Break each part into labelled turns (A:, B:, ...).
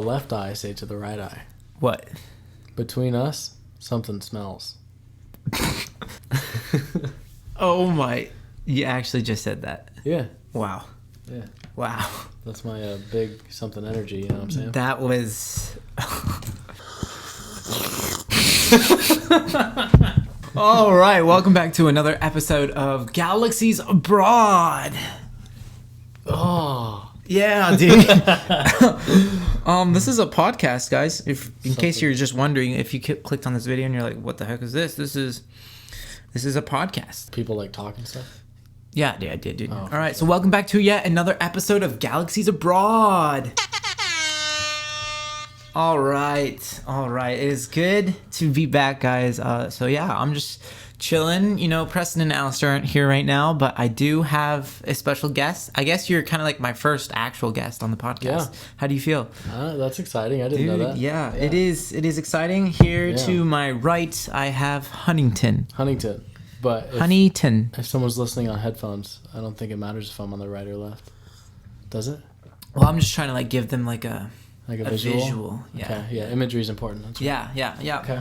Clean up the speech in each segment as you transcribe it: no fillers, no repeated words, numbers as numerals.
A: The left eye say to the right eye.
B: What?
A: Between us, something smells.
B: Oh my. You actually just said that.
A: Yeah.
B: Wow.
A: Yeah.
B: Wow.
A: That's my big something energy, you know what I'm saying?
B: That was... All right, welcome back to another episode of Galaxies Abroad.
A: Oh.
B: Yeah, dude. This is a podcast, guys. In case you're just wondering, if you clicked on this video and you're like, what the heck is this? This is a podcast.
A: People like talking stuff?
B: Yeah, I did, dude.
A: Oh,
B: all right, so welcome back to yet another episode of Galaxies Abroad. All right. It is good to be back, guys. So yeah, I'm just chilling. You know, Preston and Alistair aren't here right now, but I do have a special guest. I guess you're kind of like my first actual guest on the podcast. Yeah. How do you feel?
A: That's exciting. I didn't know that.
B: Yeah, it is. It is exciting. Here to my right, I have Huntington.
A: But if someone's listening on headphones, I don't think it matters if I'm on the right or left. Does it?
B: Well, I'm just trying to give them a visual. Yeah.
A: Okay. Yeah. Imagery is important. That's right.
B: Yeah.
A: Okay.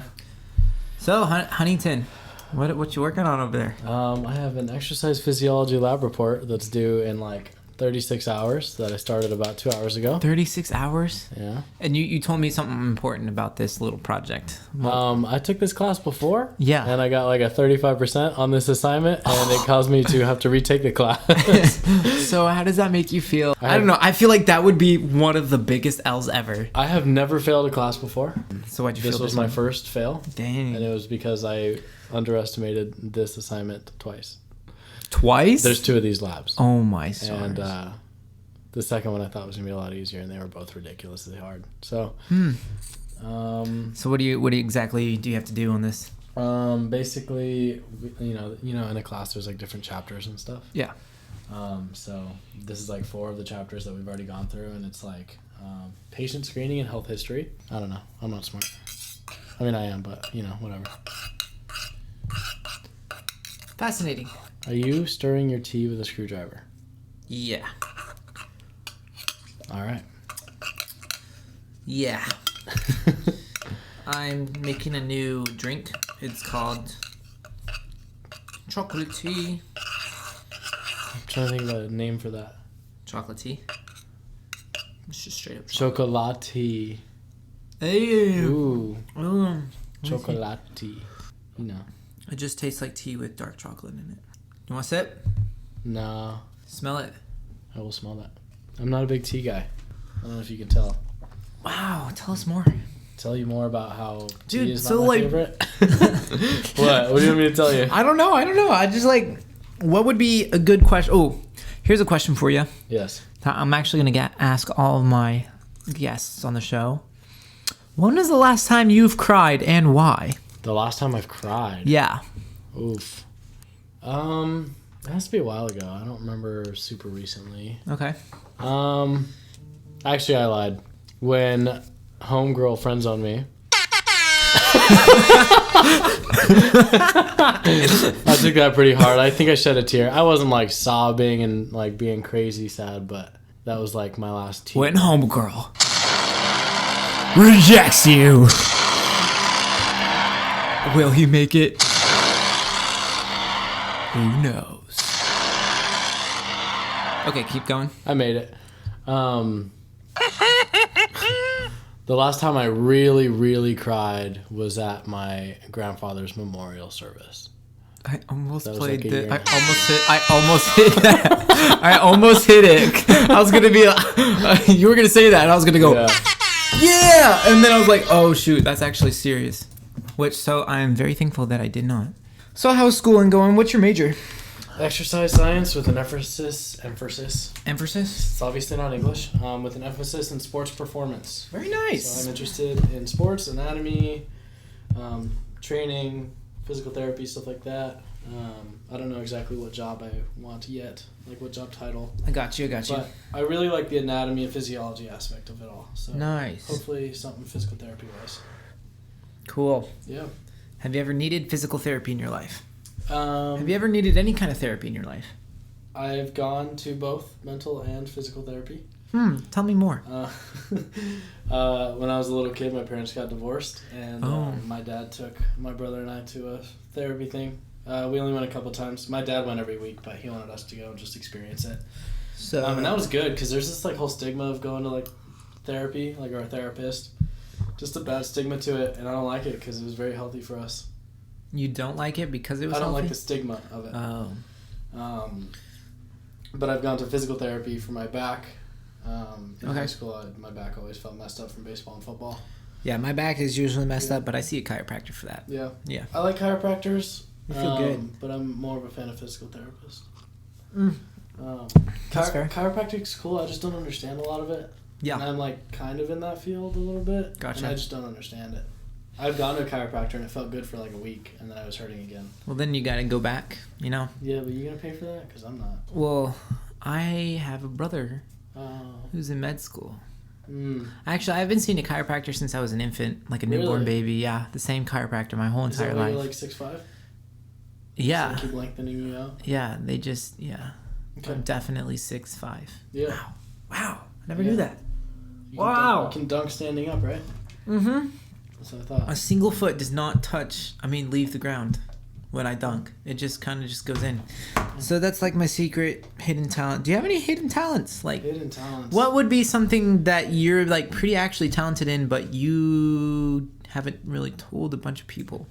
B: So, Huntington, what you working on over there?
A: I have an exercise physiology lab report that's due in 36 hours that I started about 2 hours ago.
B: 36 hours?
A: Yeah.
B: And you told me something important about this little project.
A: I took this class before.
B: Yeah.
A: And I got a 35% on this assignment, and it caused me to have to retake the class.
B: So how does that make you feel? I don't know. I feel like that would be one of the biggest L's ever.
A: I have never failed a class before.
B: So why'd you feel
A: this was my first fail.
B: Dang.
A: And it was because I underestimated this assignment twice.
B: Twice?
A: There's two of these labs.
B: Oh my stars.
A: And the second one I thought was gonna be a lot easier, and they were both ridiculously hard. So,
B: so what do you exactly do you have to do on this?
A: Basically, in a class there's different chapters and stuff.
B: Yeah.
A: So this is 4 of the chapters that we've already gone through, and it's patient screening and health history. I don't know. I'm not smart. I mean, I am, but whatever.
B: Fascinating.
A: Are you stirring your tea with a screwdriver?
B: Yeah.
A: All right.
B: Yeah. I'm making a new drink. It's called chocolate tea.
A: I'm trying to think of a name for that.
B: Chocolate tea. It's just straight up
A: chocolate tea.
B: Hey.
A: Ooh. Chocolate tea.
B: It just tastes like tea with dark chocolate in it. You want to sip?
A: No.
B: Smell it.
A: I will smell that. I'm not a big tea guy. I don't know if you can tell.
B: Wow, tell us more.
A: Tell you more about how tea is
B: so
A: not my favorite? What? What do you want me to tell you?
B: I don't know. I just what would be a good question? Oh, here's a question for you.
A: Yes.
B: I'm actually going to ask all of my guests on the show. When was the last time you've cried and why?
A: The last time I've cried?
B: Yeah.
A: Oof. It has to be a while ago. I don't remember super recently.
B: Okay.
A: Actually, I lied. When homegirl friend zoned me. I took that pretty hard. I think I shed a tear. I wasn't sobbing and being crazy sad, but that was my last tear.
B: When homegirl rejects you, will he make it? Who knows? Okay, keep going.
A: I made it. The last time I really, really cried was at my grandfather's memorial service.
B: I almost played it. I almost hit that. I almost hit it. I was gonna be. You were gonna say that, and I was gonna go. Yeah, and then I was like, oh shoot, that's actually serious. So I'm very thankful that I did not. So how's schooling going? What's your major?
A: Exercise science with an emphasis.
B: Emphasis?
A: It's obviously not English. With an emphasis in sports performance.
B: Very nice.
A: So I'm interested in sports, anatomy, training, physical therapy, stuff like that. I don't know exactly what job I want yet, what job title.
B: I got you.
A: But I really like the anatomy and physiology aspect of it all. So
B: nice.
A: Hopefully something physical therapy wise.
B: Cool.
A: Yeah.
B: Have you ever needed physical therapy in your life?
A: Have
B: you ever needed any kind of therapy in your life?
A: I've gone to both mental and physical therapy.
B: Tell me more.
A: When I was a little kid, my parents got divorced, and my dad took my brother and I to a therapy thing. We only went a couple times. My dad went every week, but he wanted us to go and just experience it.
B: So
A: and that was good because there's this like whole stigma of going to like therapy, like our therapist. Just a bad stigma to it, and I don't like it because it was very healthy for us.
B: You don't like it because it was
A: I don't
B: healthy?
A: like the stigma of it.
B: Oh.
A: But I've gone to physical therapy for my back. In
B: Okay.
A: high school, my back always felt messed up from baseball and football.
B: Yeah, my back is usually messed up, but I see a chiropractor for that.
A: Yeah.
B: Yeah.
A: I like chiropractors.
B: You feel good.
A: But I'm more of a fan of physical therapists.
B: That's fair.
A: Chiropractic's cool. I just don't understand a lot of it.
B: Yeah.
A: And I'm like kind of in that field a little bit.
B: Gotcha.
A: And I just don't understand it. I've gone to a chiropractor and it felt good for like a week, and then I was hurting again.
B: Well, then you gotta go back, you know?
A: Yeah, but you gonna pay for that? Because I'm not.
B: Well, I have a brother who's in med school. Actually, I've been seeing a chiropractor since I was an infant, like a newborn baby. Yeah, the same chiropractor my whole entire life.
A: You're like 6'5"?
B: Yeah.
A: So keep lengthening you out?
B: Yeah, they just, yeah.
A: Okay.
B: I'm definitely 6'5".
A: Yeah.
B: Wow. I never knew that.
A: You
B: Wow.
A: can dunk standing up, right?
B: Mm-hmm.
A: That's what I thought.
B: A single foot does not leave the ground when I dunk. It just kind of just goes in. So that's like my secret hidden talent. Do you have any hidden talents? Like
A: hidden talents.
B: What would be something that you're like pretty actually talented in, but you haven't really told a bunch of people?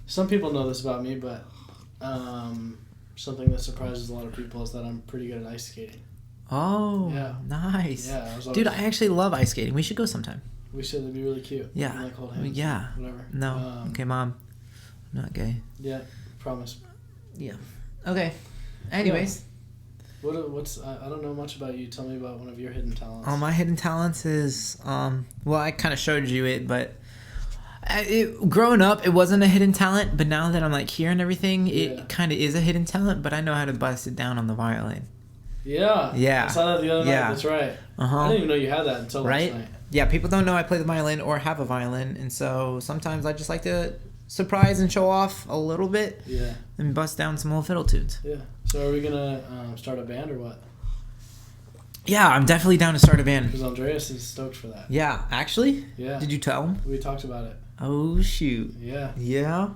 A: Some people know this about me, but something that surprises a lot of people is that I'm pretty good at ice skating.
B: Oh,
A: yeah.
B: Nice.
A: Yeah,
B: dude, I actually love ice skating. We should go sometime.
A: We should. It'd be really cute.
B: Yeah.
A: And, like, hold hands.
B: Yeah.
A: Whatever.
B: No. Okay, Mom. I'm not gay.
A: Yeah. Promise.
B: Yeah. Okay. Anyways.
A: Yeah. I don't know much about you. Tell me about one of your hidden talents.
B: My hidden talents is well, I kind of showed you it, but growing up, it wasn't a hidden talent. But now that I'm like here and everything, it kind of is a hidden talent. But I know how to bust it down on the violin.
A: Yeah.
B: Yeah.
A: I saw that the other night. That's right. I didn't even know you had that until last night.
B: Yeah, people don't know I play the violin or have a violin, and so sometimes I just like to surprise and show off a little bit.
A: Yeah.
B: And bust down some old fiddle tunes.
A: Yeah. So are we gonna start a band or what?
B: Yeah, I'm definitely down to start a band.
A: Because Andreas is stoked for that.
B: Yeah, actually?
A: Yeah.
B: Did you tell him?
A: We talked about it.
B: Oh, shoot.
A: Yeah.
B: Yeah?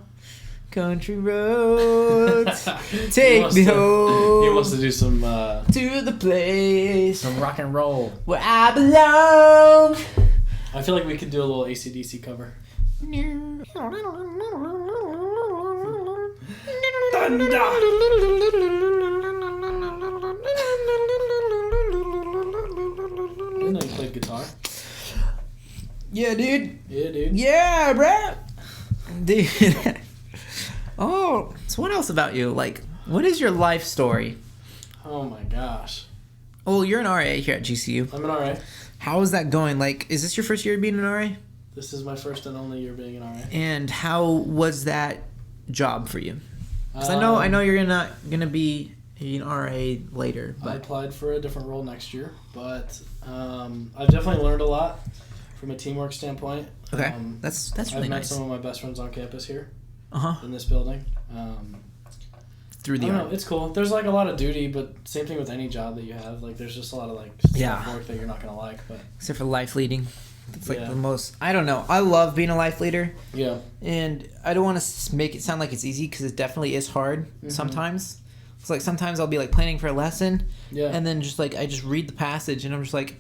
B: Country roads, take me home.
A: He wants to do some...
B: to the place.
A: Some rock and roll.
B: Where I belong.
A: I feel like we could do a little AC/DC cover. Didn't know you played guitar.
B: Yeah, dude.
A: Yeah, dude.
B: Yeah, bruh. Dude. Oh, so what else about you? Like, what is your life story?
A: Oh my gosh.
B: Oh, you're an RA here at GCU.
A: I'm an RA.
B: How is that going? Like, is this your first year being an RA?
A: This is my first and only year being an RA.
B: And how was that job for you? Because I know you're not gonna be an RA later. But
A: I applied for a different role next year, but I've definitely learned a lot from a teamwork standpoint.
B: Okay, that's really
A: I've met
B: nice.
A: some of my best friends on campus here.
B: Uh-huh.
A: In this building.
B: Through the
A: I don't know, it's cool. There's like a lot of duty, but same thing with any job that you have. Like there's just a lot of like work that you're not gonna like. But
B: except for life leading, it's like the most. I don't know. I love being a life leader.
A: Yeah.
B: And I don't want to make it sound like it's easy because it definitely is hard sometimes. It's like sometimes I'll be like planning for a lesson, and then just like I just read the passage and I'm just like,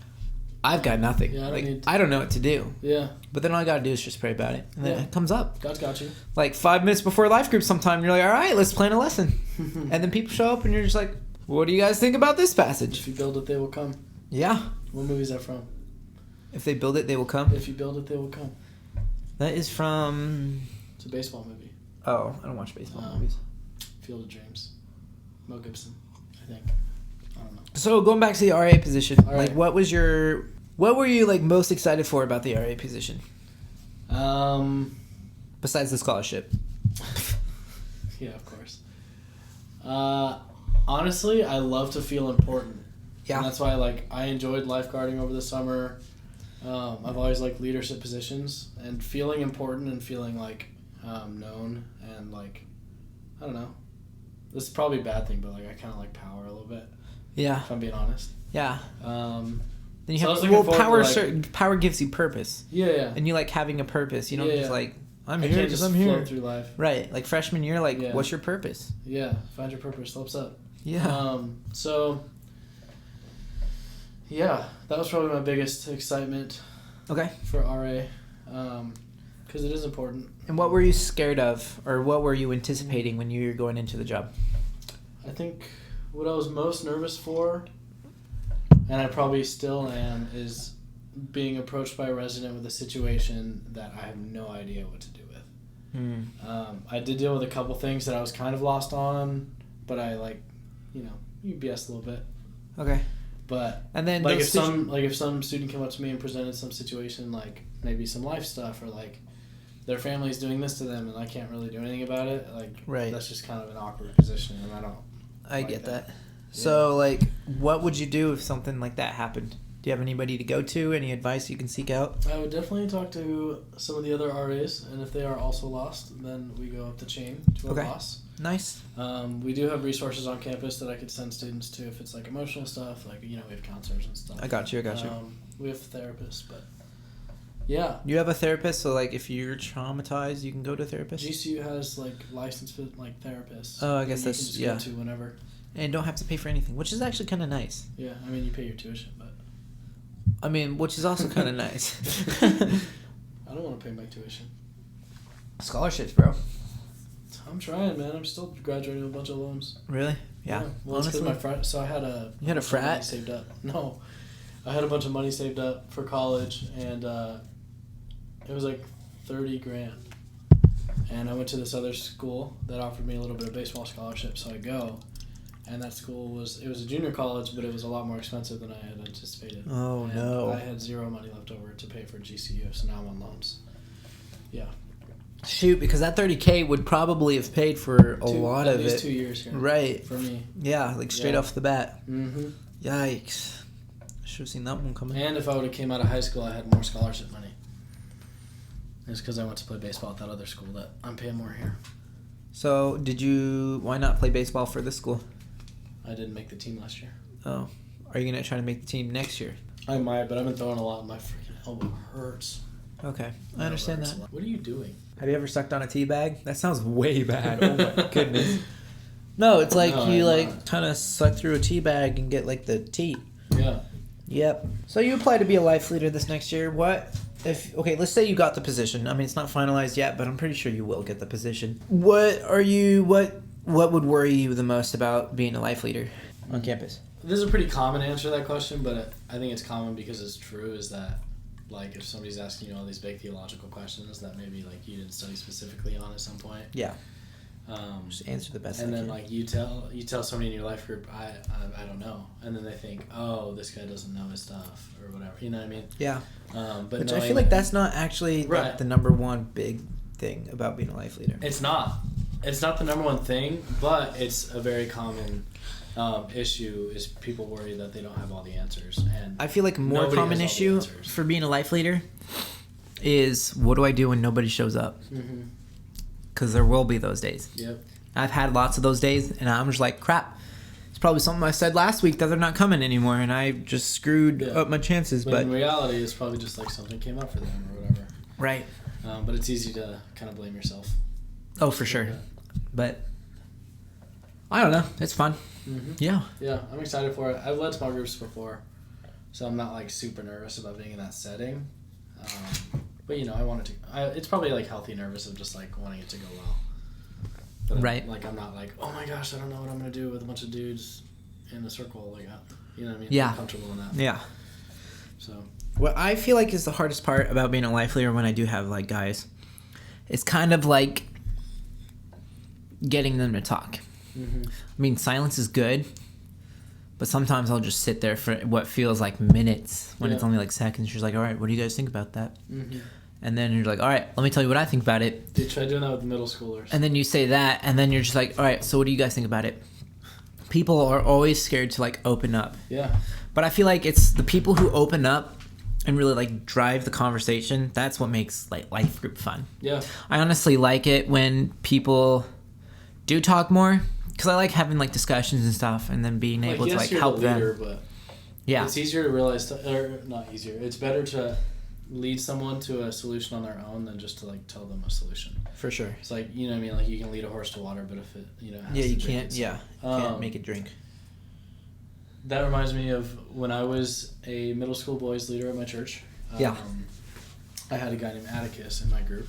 B: I've got nothing.
A: Yeah,
B: I don't know what to do.
A: Yeah.
B: But then all I gotta do is just pray about it, and then it comes up.
A: God's got you.
B: Like 5 minutes before life group, sometime you're like, all right, let's plan a lesson, and then people show up, and you're just like, what do you guys think about this passage?
A: If you build it, they will come.
B: Yeah.
A: What movie is that from?
B: If they build it, they will come.
A: If you build it, they will come.
B: That is from.
A: It's a baseball movie.
B: Oh, I don't watch baseball movies.
A: Field of Dreams. Mel Gibson, I think. I don't know.
B: So going back to the RA position,
A: All right.
B: like what were you like most excited for about the RA position? Besides the scholarship.
A: Yeah, of course. Honestly, I love to feel important. Yeah. And that's why I enjoyed lifeguarding over the summer. I've always liked leadership positions and feeling important and feeling like known and like I don't know. This is probably a bad thing, but like I kind of like power a little bit.
B: Yeah.
A: If I'm being honest.
B: Yeah. Then you have power gives you purpose.
A: Yeah.
B: And you like having a purpose. You don't just like I'm here
A: because I'm here. Flow through life.
B: Right. Like freshman year, like what's your purpose?
A: Yeah. Find your purpose. Slopes up.
B: Yeah.
A: So. Yeah, that was probably my biggest excitement.
B: Okay.
A: For RA, because it is important.
B: And what were you scared of, or what were you anticipating when you were going into the job?
A: I think what I was most nervous for, and I probably still am, is being approached by a resident with a situation that I have no idea what to do with. I did deal with a couple things that I was kind of lost on, but I you BS a little bit.
B: Okay.
A: But
B: and then
A: if some student came up to me and presented some situation, like maybe some life stuff, or like their family's doing this to them and I can't really do anything about it, that's just kind of an awkward position, and I
B: get that. Yeah. So like, what would you do if something like that happened? Do you have anybody to go to? Any advice you can seek out?
A: I would definitely talk to some of the other RAs, and if they are also lost, then we go up the chain to a boss.
B: Nice.
A: We do have resources on campus that I could send students to if it's like emotional stuff, like we have counselors and stuff.
B: I got you.
A: We have therapists, but yeah.
B: You have a therapist, so like if you're traumatized, you can go to a therapist.
A: GCU has like licensed therapists.
B: Oh, I guess that's
A: you can just go to whenever.
B: And don't have to pay for anything, which is actually kind of nice.
A: Yeah, I mean you pay your tuition, but.
B: Which is also kind of nice.
A: I don't want to pay my tuition.
B: Scholarships, bro.
A: I'm trying, man. I'm still graduating with a bunch of loans.
B: Really? Yeah.
A: Well, honestly, my frat. So I had a.
B: You had a frat?
A: Money saved up. No, I had a bunch of money saved up for college, and it was like $30,000. And I went to this other school that offered me a little bit of baseball scholarship, so I go. And that school was a junior college, but it was a lot more expensive than I had anticipated.
B: Oh,
A: and
B: no.
A: I had zero money left over to pay for GCU, so now I'm on loans. Yeah.
B: Shoot, because that $30,000 would probably have paid for a lot of it.
A: At least 2 years here.
B: Right.
A: For me.
B: Yeah, like straight off the bat.
A: Mm-hmm.
B: Yikes. I should have seen that one coming.
A: And if I would have came out of high school, I had more scholarship money. It's because I went to play baseball at that other school that I'm paying more here.
B: So, why not play baseball for this school?
A: I didn't make the team last year.
B: Oh. Are you going to try to make the team next year?
A: I might, but I've been throwing a lot and my freaking elbow hurts.
B: Okay. I understand that.
A: What are you doing?
B: Have you ever sucked on a tea bag? That sounds way bad. Oh my goodness. No, it's like kind of suck through a tea bag and get like the tea.
A: Yeah.
B: Yep. So you apply to be a life leader this next year. Let's say you got the position. I mean, it's not finalized yet, but I'm pretty sure you will get the position. What would worry you the most about being a life leader on campus?
A: This is a pretty common answer to that question, but I think it's common because it's true, is that like if somebody's asking you all these big theological questions that maybe like you didn't study specifically on at some point.
B: Yeah. Just answer the best.
A: And then like you tell somebody in your life group, I don't know, and then they think, oh, this guy doesn't know his stuff or whatever. You know what I mean?
B: Yeah.
A: But
B: I feel like that's not actually
A: right.
B: the number one big thing about being a life leader.
A: It's not. It's not the number one thing, but it's a very common issue. Is people worry that they don't have all the answers, and
B: I feel like a more common issue for being a life leader is what do I do when nobody shows up? Mm-hmm. Because there will be those days.
A: Yep.
B: I've had lots of those days, and I'm just like, crap. It's probably something I said last week that they're not coming anymore, and I just screwed up my chances. But
A: in reality, it's probably just like something came up for them or whatever.
B: Right.
A: But it's easy to kind of blame yourself.
B: Oh, for sure. But I don't know. It's fun.
A: Mm-hmm.
B: Yeah.
A: Yeah, I'm excited for it. I've led small groups before, so I'm not like super nervous about being in that setting. But I want it to. It's probably like healthy nervous of just like wanting it to go well. But
B: right.
A: I'm not like, oh my gosh, I don't know what I'm gonna do with a bunch of dudes in a circle. Like, you know what I mean?
B: Yeah.
A: I'm comfortable in that.
B: Yeah.
A: So.
B: What I feel like is the hardest part about being a life leader when I do have like guys, it's kind of like getting them to talk. Mm-hmm. I mean, silence is good, but sometimes I'll just sit there for what feels like minutes when it's only like seconds. She's like, all right, what do you guys think about that? Mm-hmm. And then you're like, all right, let me tell you what I think about it.
A: Dude, try doing that with middle schoolers.
B: And then you say that, and then you're just like, all right, so what do you guys think about it? People are always scared to like open up.
A: Yeah.
B: But I feel like it's the people who open up and really like drive the conversation. That's what makes like life group fun.
A: Yeah.
B: I honestly like it when people do talk more, because I like having like discussions and stuff, and then being able to like help them. But Yeah.
A: It's easier to realize, or not easier. It's better to lead someone to a solution on their own than just to like tell them a solution.
B: For sure.
A: It's like, you know what I mean? Like you can lead a horse to water, but if it, you know, has
B: you
A: to
B: can't.
A: drink,
B: Yeah, you can't make it drink.
A: That reminds me of when I was a middle school boys leader at my church. I had a guy named Atticus in my group,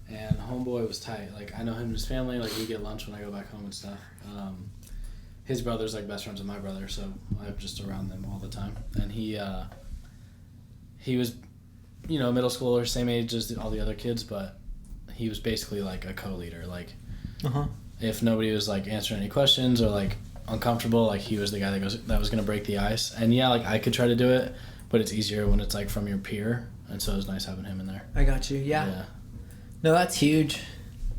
A: and homeboy was tight. Like I know him and his family. Like we get lunch when I go back home and stuff. His brother's like best friends with my brother, so I'm just around them all the time. And he was, you know, middle schooler, same age as all the other kids, but he was basically like a co-leader. Like, if nobody was like answering any questions or like uncomfortable, like he was the guy that was gonna break the ice. And yeah, like I could try to do it, but it's easier when it's like from your peer, and so it was nice having him in there.
B: I got you. Yeah. No, that's huge.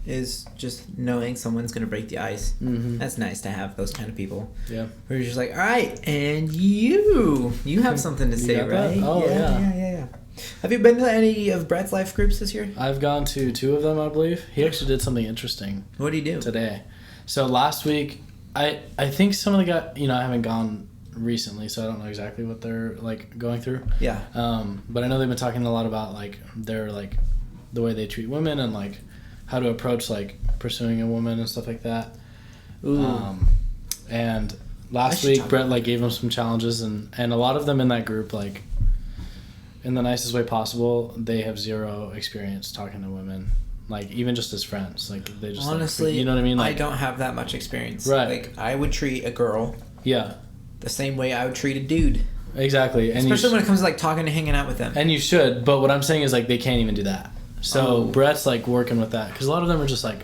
B: Is just knowing someone's gonna break the ice. Mm-hmm. That's nice to have those kind of people.
A: Yeah.
B: Where you're just like, all right, and you have something to say, right?
A: Oh
B: yeah. Have you been to any of Brett's life groups this year?
A: I've gone to 2 of them, I believe. He actually did something interesting.
B: What did he do
A: today? So last week, I think some of the guys, you know, I haven't gone recently, so I don't know exactly what they're like going through.
B: Yeah.
A: But I know they've been talking a lot about like their like the way they treat women and like how to approach like pursuing a woman and stuff like that.
B: Ooh.
A: And last week Brett like gave them some challenges, and a lot of them in that group, like in the nicest way possible, they have zero experience talking to women, like even just as friends. Like they just
B: honestly,
A: like, you know what I mean? Like,
B: I don't have that much experience.
A: Right.
B: Like I would treat a girl the same way I would treat a dude.
A: Exactly. And
B: especially when it comes to like talking and hanging out with them.
A: And you should, but what I'm saying is like they can't even do that. So Brett's like working with that, because a lot of them are just like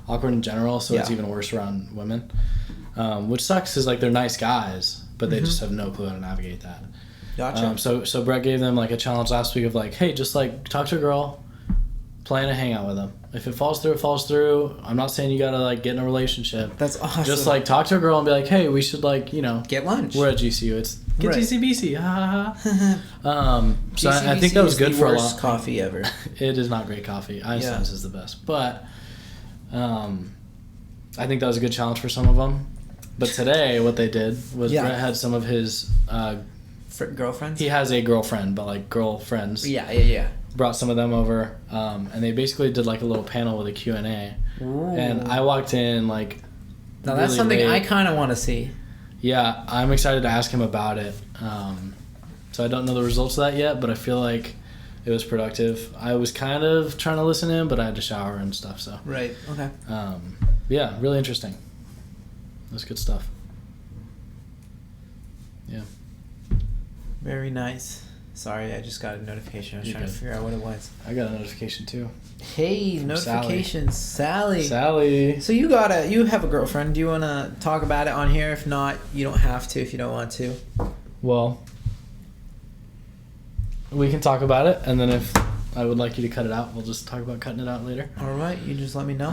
A: awkward in general, so it's even worse around women, which sucks because like they're nice guys, but they just have no clue how to navigate that.
B: Gotcha.
A: So Brett gave them like a challenge last week of like, hey, just like talk to a girl, plan a hangout with them. If it falls through, it falls through. I'm not saying you gotta like get in a relationship.
B: That's awesome.
A: Just like talk to a girl and be like, hey, we should like, you know,
B: get lunch.
A: We're at GCU. It's get GCBC. Ha ha ha. So
B: GCBC
A: I think that was good for a lot.
B: Worst coffee ever.
A: It is not great coffee. Einstein's is the best, but I think that was a good challenge for some of them. But today, what they did was Brett had some of his
B: girlfriends.
A: He has a girlfriend, but like girlfriends.
B: Yeah.
A: Brought some of them over, and they basically did like a little panel with a Q&A. And I walked in like.
B: Now really that's something late. I kind of want to see.
A: Yeah, I'm excited to ask him about it. So I don't know the results of that yet, but I feel like it was productive. I was kind of trying to listen to him, but I had to shower and stuff. So
B: right. Okay.
A: Yeah, really interesting. That's good stuff. Yeah.
B: Very nice. Sorry, I just got a notification. I was trying to figure out what it was.
A: I got a notification too.
B: Hey, notifications, Sally.
A: Sally.
B: So you have a girlfriend. Do you want to talk about it on here? If not, you don't have to if you don't want to.
A: Well, we can talk about it, and then if I would like you to cut it out, we'll just talk about cutting it out later.
B: All right, you just let me know.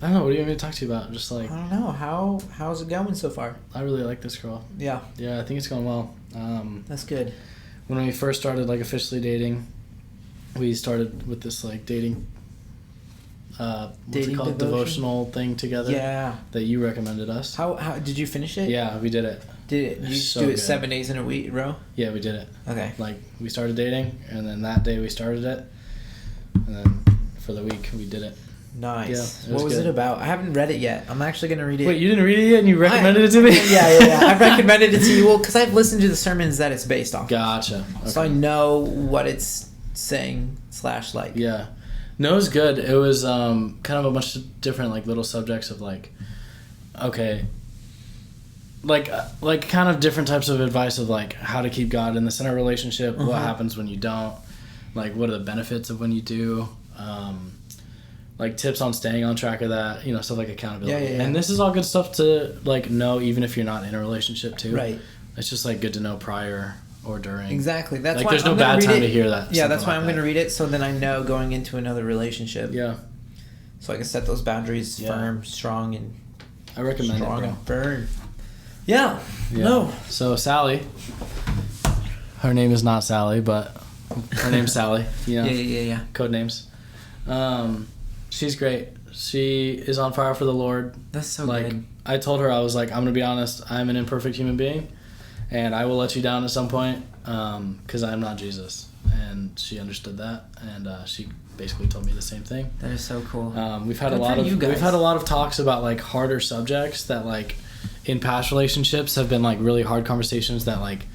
A: I don't know. What do you want me to talk to you about? Just like
B: I don't know. How's it going so far?
A: I really like this girl.
B: Yeah.
A: Yeah, I think it's going well.
B: That's good.
A: When we first started like officially dating, we started with this like dating devotional thing together.
B: Yeah.
A: That you recommended us.
B: How did you finish it?
A: Yeah, we did it.
B: Did you do it 7 days in a week row?
A: Yeah, we did it.
B: Okay.
A: Like we started dating, and then that day we started it, and then for the week we did it.
B: Nice.
A: Yeah,
B: what was it about? I haven't read it yet. I'm actually going to read it.
A: Wait, you didn't read it yet and you recommended it to me?
B: Yeah. I recommended it to you. Well, because I've listened to the sermons that it's based off.
A: Gotcha. Okay.
B: So I know what it's saying / like.
A: Yeah. No, it was good. It was kind of a bunch of different like little subjects of like, okay, like kind of different types of advice of like how to keep God in the center of a relationship, what happens when you don't, like what are the benefits of when you do, like tips on staying on track of that, you know, stuff like accountability.
B: Yeah.
A: And this is all good stuff to like know even if you're not in a relationship too.
B: Right.
A: It's just like good to know prior or during.
B: Exactly. That's
A: like
B: why
A: there's no bad time to hear that.
B: Yeah, that's why I'm going to read it, so then I know going into another relationship.
A: Yeah.
B: So I can set those boundaries firm, strong, and
A: I recommend
B: strong
A: it,
B: and firm. Yeah. No.
A: So Sally, her name is not Sally, but her name's Sally. You know?
B: Yeah.
A: Code names. She's great. She is on fire for the Lord.
B: That's so
A: good. I told her, I was like, I'm going to be honest, I'm an imperfect human being. and I will let you down at some point because I'm not Jesus. And she understood that, and she basically told me the same thing.
B: That is so cool.
A: We've had a lot of talks about like harder subjects that like in past relationships have been like really hard conversations that like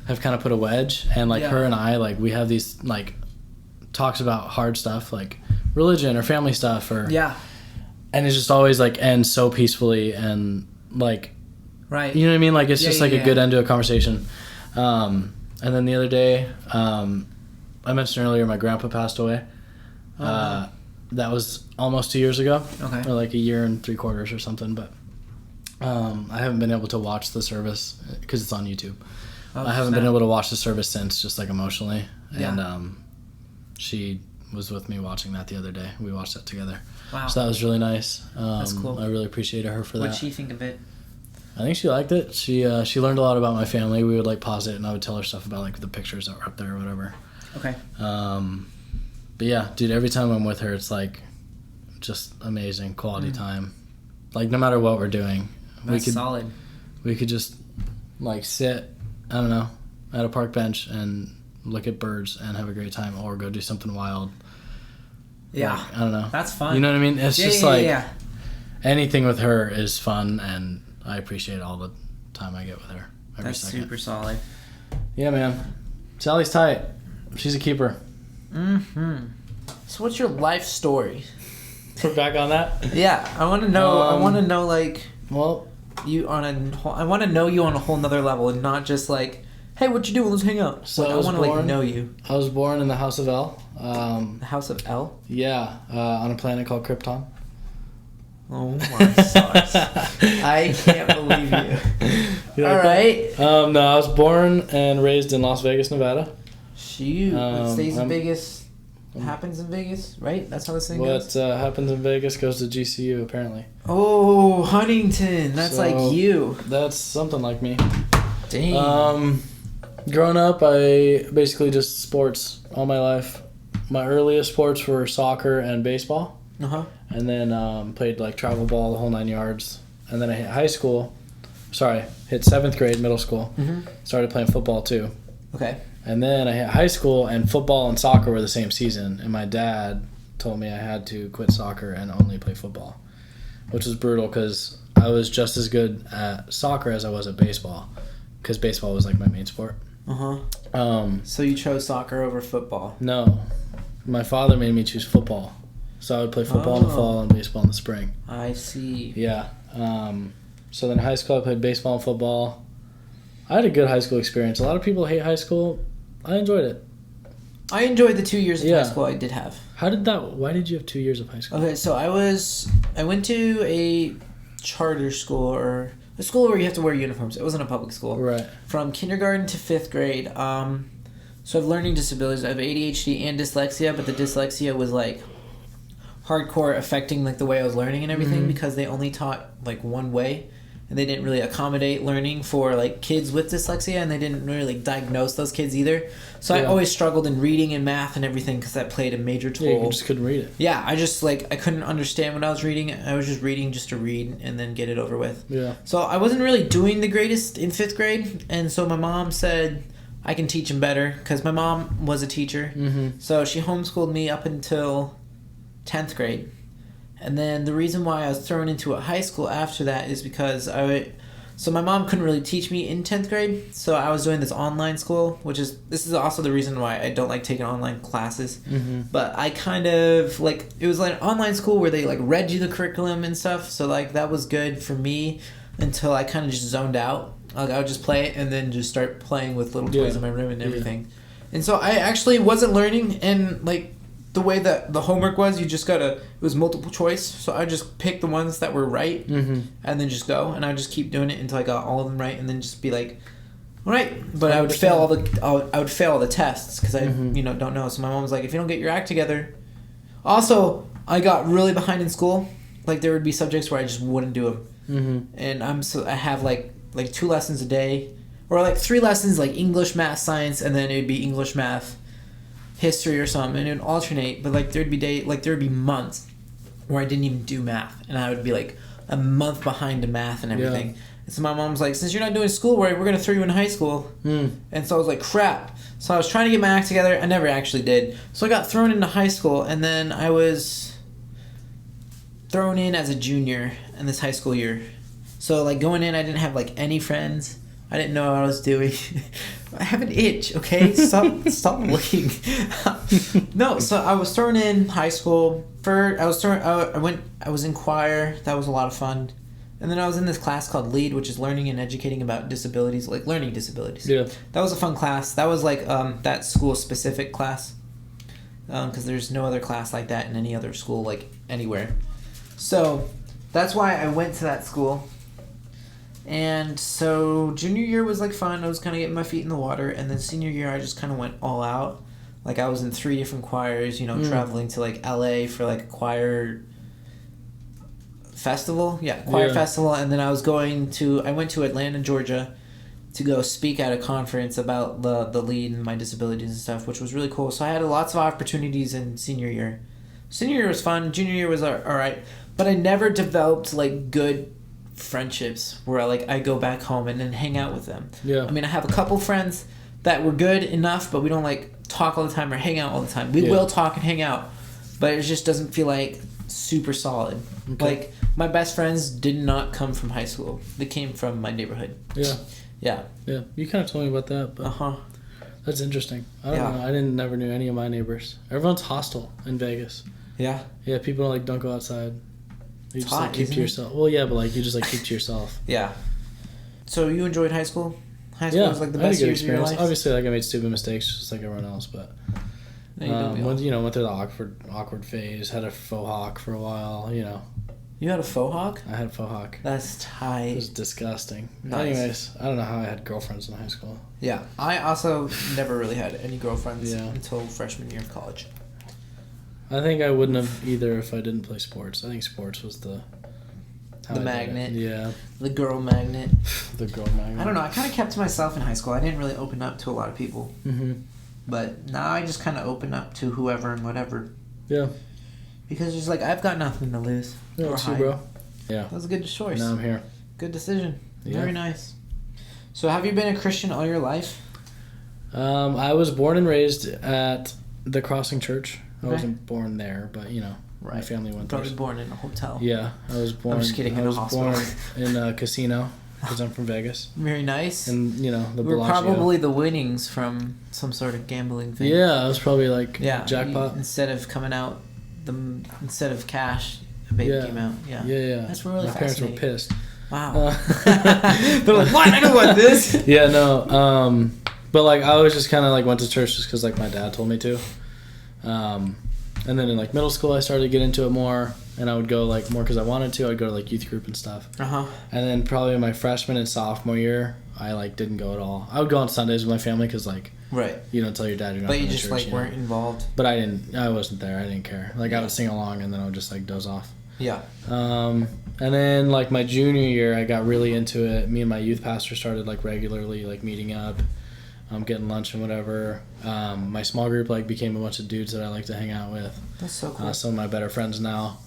A: have kind of put a wedge. And like her and I, like we have these like talks about hard stuff like religion or family stuff or and it's just always like ends so peacefully and like
B: right.
A: You know what I mean? Like it's just like a good end to a conversation. And then the other day, I mentioned earlier my grandpa passed away. That was almost 2 years ago.
B: Okay.
A: Or like 1 year and 3/4 or something. But I haven't been able to watch the service because it's on YouTube. I haven't been able to watch the service since, just like emotionally. Yeah. And she was with me watching that the other day. We watched that together.
B: Wow.
A: So that was really nice.
B: That's cool.
A: I really appreciated her for that.
B: What did she think of it?
A: I think she liked it. She learned a lot about my family. We would like pause it and I would tell her stuff about like the pictures that were up there or whatever.
B: Okay.
A: But yeah, dude, every time I'm with her, it's like just amazing quality time. Like no matter what we're doing,
B: That's solid.
A: We could just like sit, I don't know, at a park bench and look at birds and have a great time, or go do something wild.
B: Yeah.
A: Like, I don't know.
B: That's fun.
A: You know what I mean? It's just anything with her is fun, and I appreciate all the time I get with her.
B: That's second. Super solid.
A: Yeah, man. Sally's tight. She's a keeper.
C: So what's your life story?
A: We're back on that?
C: Yeah, I want to know. I want to know like,
A: well,
C: you on a. I want to know you on a whole nother level, and not just like, hey, what you doing? Let's hang out.
A: So
C: like, I want to like know you.
A: I was born in the House of L.
C: The House of L.
A: Yeah, on a planet called Krypton.
C: Oh my stars! I can't believe you.
A: All right. No, I was born and raised in Las Vegas, Nevada.
C: Shoot, it stays in Vegas. Happens in Vegas, right? That's how this thing goes.
A: What happens in Vegas goes to GCU, apparently.
C: Oh, Huntington. That's like you.
A: That's something like me.
C: Dang.
A: Growing up, I basically just sports all my life. My earliest sports were soccer and baseball. And then played like travel ball, the whole 9 yards. And then I hit high school. Sorry, hit 7th grade, middle school. Started playing football too.
C: Okay.
A: And then I hit high school, and football and soccer were the same season. And my dad told me I had to quit soccer and only play football, which was brutal because I was just as good at soccer as I was at baseball, because baseball was like my main sport.
C: So you chose soccer over football?
A: No. My father made me choose football. So I would play football in the fall and baseball in the spring.
C: I see.
A: Yeah. So then high school I played baseball and football. I had a good high school experience. A lot of people hate high school. I enjoyed it.
C: I enjoyed the 2 years of high school I did have.
A: Why did you have 2 years of high school?
C: Okay, so I went to a charter school, or a school where you have to wear uniforms. It wasn't a public school.
A: Right.
C: From kindergarten to 5th grade. So I have learning disabilities. I have ADHD and dyslexia, but the dyslexia was like hardcore affecting like the way I was learning and everything, because they only taught like one way. And they didn't really accommodate learning for like kids with dyslexia, and they didn't really diagnose those kids either. So I always struggled in reading and math and everything, because that played a major toll.
A: Yeah, you just couldn't read it.
C: Yeah, I just I couldn't understand what I was reading. I was just reading just to read and then get it over with.
A: Yeah.
C: So I wasn't really doing the greatest in 5th grade, and so my mom said I can teach him better, because my mom was a teacher. So she homeschooled me up until 10th grade. And then the reason why I was thrown into a high school after that is because so my mom couldn't really teach me in 10th grade, so I was doing this online school, this is also the reason why I don't like taking online classes. But I kind of it was like an online school where they like read you the curriculum and stuff, so like that was good for me until I kind of just zoned out. Like I would just play it and then just start playing with little toys in my room and everything. And so I actually wasn't learning, and like the way that the homework was, it was multiple choice, so I just picked the ones that were right, and then just go, and I just keep doing it until I got all of them right, and then just be like, all right. But I would fail all the tests, because I don't know. So my mom was like, if you don't get your act together. Also, I got really behind in school. Like there would be subjects where I just wouldn't do them, and I have like 2 lessons a day, or like 3 lessons, like English, math, science, and then it would be English, math, history or something, and it would alternate. But like there'd be months where I didn't even do math, and I would be like a month behind in math and everything. And so my mom's like, since you're not doing schoolwork, we're going to throw you in high school. And so I was like, crap. So I was trying to get my act together. I never actually did. So I got thrown into high school, and then I was thrown in as a junior in this high school year. So, like, going in, I didn't have, like, any friends. I didn't know what I was doing. I have an itch, okay? Stop looking. No, so I was thrown in high school. I was in choir. That was a lot of fun. And then I was in this class called LEAD, which is learning and educating about disabilities, like learning disabilities.
A: Yeah.
C: That was a fun class. That was like that school-specific class. Because there's no other class like that in any other school, like anywhere. So that's why I went to that school. And so junior year was like fun. I was kind of getting my feet in the water. And then senior year, I just kind of went all out. Like I was in 3 different choirs, you know, traveling to like LA for like a choir festival. Yeah, choir festival. And then I went to Atlanta, Georgia to go speak at a conference about the LEAD and my disabilities and stuff, which was really cool. So I had lots of opportunities in senior year. Senior year was fun. Junior year was all right. But I never developed like good friendships where I go back home and then hang out with them.
A: Yeah.
C: I mean, I have a couple friends that were good enough, but we don't like talk all the time or hang out all the time. We will talk and hang out, but it just doesn't feel like super solid. Okay. Like my best friends did not come from high school. They came from my neighborhood.
A: Yeah.
C: Yeah.
A: Yeah. You kind of told me about that, but that's interesting. I don't know. I never knew any of my neighbors. Everyone's hostile in Vegas.
C: Yeah.
A: Yeah. People don't go outside. You
C: it's
A: just
C: hot,
A: keep to yourself. Well, yeah, but you just keep to yourself.
C: Yeah. So you enjoyed high school? High school was the best years of your life?
A: Obviously, I made stupid mistakes just like everyone else, but went through the awkward phase. Had a faux hawk for a while.
C: You had a faux hawk?
A: I had a faux hawk.
C: That's tight.
A: It was disgusting.
C: Nice.
A: Anyways, I don't know how I had girlfriends in high school.
C: Yeah, I also never really had any girlfriends until freshman year of college.
A: I think I wouldn't have either if I didn't play sports. I think sports was the
C: magnet.
A: Yeah.
C: The girl magnet.
A: The girl magnet.
C: I don't know. I kind of kept to myself in high school. I didn't really open up to a lot of people.
A: Mm-hmm.
C: But now I just kind of open up to whoever and whatever.
A: Yeah.
C: Because it's I've got nothing to lose.
A: Yeah,
C: or hide.
A: bro. Yeah.
C: That was a good choice.
A: Now I'm here.
C: Good decision.
A: Yeah.
C: Very nice. So have you been a Christian all your life?
A: I was born and raised at the Crossing Church. I wasn't born there, but my family went there.
C: Probably born in a hotel.
A: Yeah, I was born.
C: I'm just kidding.
A: I was
C: in a hospital.
A: born in a casino because I'm from Vegas.
C: Very nice.
A: And the
C: we're
A: Bellagio.
C: probably the winnings from some sort of gambling thing.
A: Yeah, I was probably jackpot.
C: Instead of coming out, instead of cash, a baby came out. Yeah.
A: Yeah.
C: That's really
A: my parents were pissed.
C: Wow. They're like, what? I don't want this.
A: Yeah, no. But I always just kind of went to church just because my dad told me to. And then in middle school I started to get into it more, and I would go more because I wanted to. I'd go to youth group and stuff. And then probably in my freshman and sophomore year I didn't go at all. I would go on Sundays with my family because
C: right,
A: you don't tell your dad you're not.
C: But you
A: going
C: just
A: to church,
C: weren't involved.
A: But I wasn't there. I didn't care. I would sing along and then I would just doze off.
C: Yeah.
A: And then my junior year I got really into it. Me and my youth pastor started regularly meeting up. Getting lunch and whatever. My small group became a bunch of dudes that I like to hang out with.
C: That's so cool.
A: Some of my better friends now.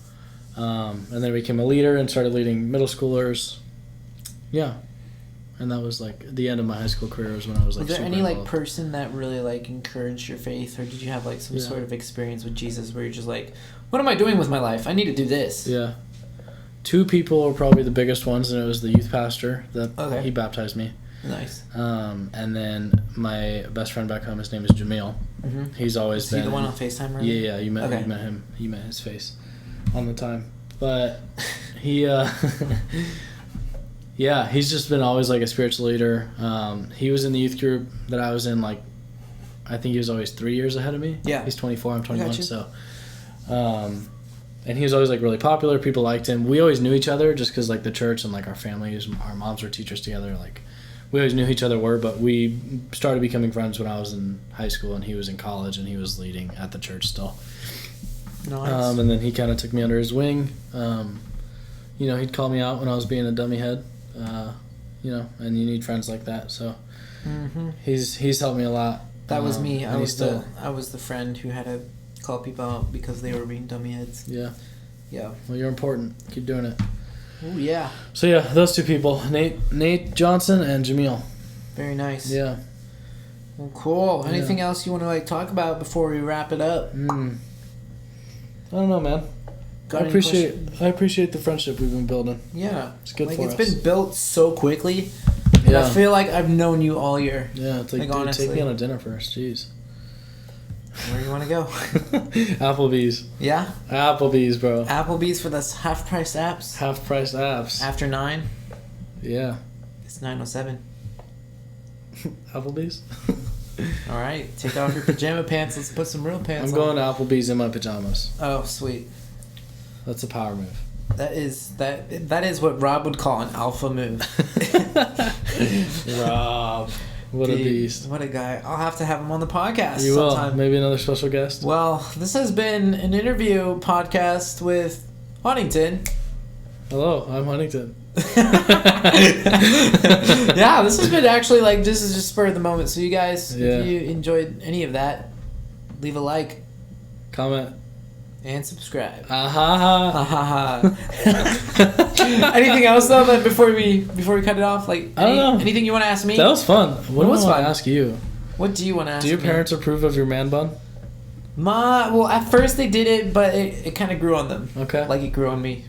A: And then I became a leader and started leading middle schoolers. Yeah. And that was the end of my high school career was when I was
C: Was there
A: super
C: any
A: involved.
C: person that really encouraged your faith, or did you have some sort of experience with Jesus where you're just what am I doing with my life? I need to do this.
A: Yeah. 2 people were probably the biggest ones, and it was the youth pastor that he baptized me.
C: Nice.
A: And then my best friend back home, his name is Jamil.
C: Mm-hmm.
A: He's always been...
C: Is he the one on FaceTime right
A: Yeah, you met him. You met his face on the time. But he... yeah, he's just been always a spiritual leader. He was in the youth group that I was in, I think he was always 3 years ahead of me.
C: Yeah.
A: He's 24, I'm 21, so... and he was always really popular. People liked him. We always knew each other just because the church and our families, our moms were teachers together. We always knew who each other were, but we started becoming friends when I was in high school and he was in college and he was leading at the church still.
C: Nice.
A: And then he kind of took me under his wing. He'd call me out when I was being a dummy head. And you need friends like that. So he's helped me a lot.
C: That was me. I was the friend who had to call people out because they were being dummy heads.
A: Yeah.
C: Yeah.
A: Well, you're important. Keep doing it.
C: Oh yeah.
A: So yeah, those two people, Nate Johnson and Jameel.
C: Very nice.
A: Yeah.
C: Well, cool. Anything else you want to talk about before we wrap it up?
A: I don't know, man. I appreciate the friendship we've been building.
C: Yeah,
A: it's good for us.
C: It's been built so quickly. Yeah. I feel like I've known you all year.
A: Yeah, it's like dude, honestly, take me on a dinner first. Jeez.
C: Where do you want to go?
A: Applebee's.
C: Yeah?
A: Applebee's, bro.
C: Applebee's for this half-price apps?
A: Half-price apps.
C: After 9?
A: Yeah.
C: It's 9:07.
A: Applebee's?
C: Alright, take off your pajama pants. Let's put some real pants
A: on. I'm going to Applebee's in my pajamas.
C: Oh, sweet.
A: That's a power move.
C: That is what Rob would call an alpha move.
A: Rob. What a beast.
C: What a guy. I'll have to have him on the podcast
A: You
C: sometime.
A: will. Maybe another special guest.
C: Well, this has been an interview podcast with Huntington.
A: Hello, I'm Huntington.
C: Yeah, this has been actually this is just spur of the moment. So you guys, if you enjoyed any of that, leave a like.
A: Comment.
C: And subscribe. Anything else though that before we cut it off? I don't know. Anything you want to ask me?
A: That was fun. What do I want to ask you?
C: What do you want to ask me?
A: Do your parents approve of your man bun?
C: Well, at first they did it, but it kind of grew on them.
A: Okay.
C: Like it grew on me.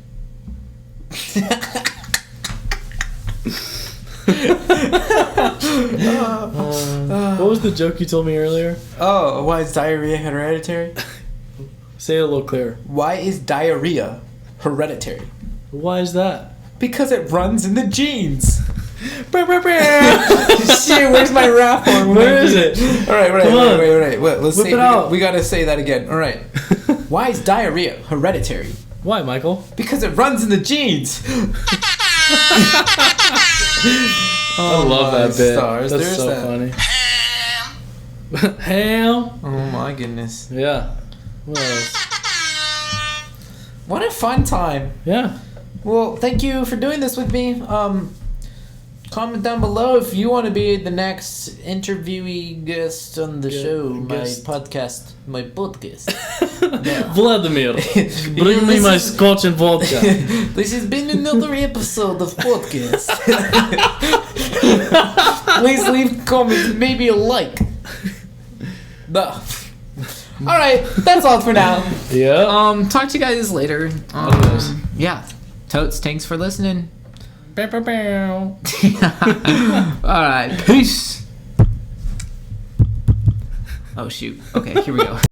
A: What was the joke you told me earlier?
C: Oh, why is diarrhea hereditary?
A: Say it a little clearer.
C: Why is diarrhea hereditary?
A: Why is that?
C: Because it runs in the genes. Shit, where's my rap horn?
A: Where is it?
C: Alright, wait. Let's say it out. We gotta say that again. Alright. Why is diarrhea hereditary?
A: Why, Michael?
C: Because it runs in the genes.
A: I love that bit.
C: Stars.
A: That's so funny. Ham.
C: Oh my goodness.
A: Yeah. What else?
C: What a fun time.
A: Yeah.
C: Well, thank you for doing this with me. Comment down below if you want to be the next interviewee guest on the show. My podcast. Yeah.
A: Vladimir, bring me my scotch and vodka.
C: This has been another episode of podcast. Please leave comments, maybe a like. Alright, that's all for now.
A: Yeah.
C: Talk to you guys later. Yeah. Totes, thanks for listening. Alright, peace. Oh shoot. Okay, here we go.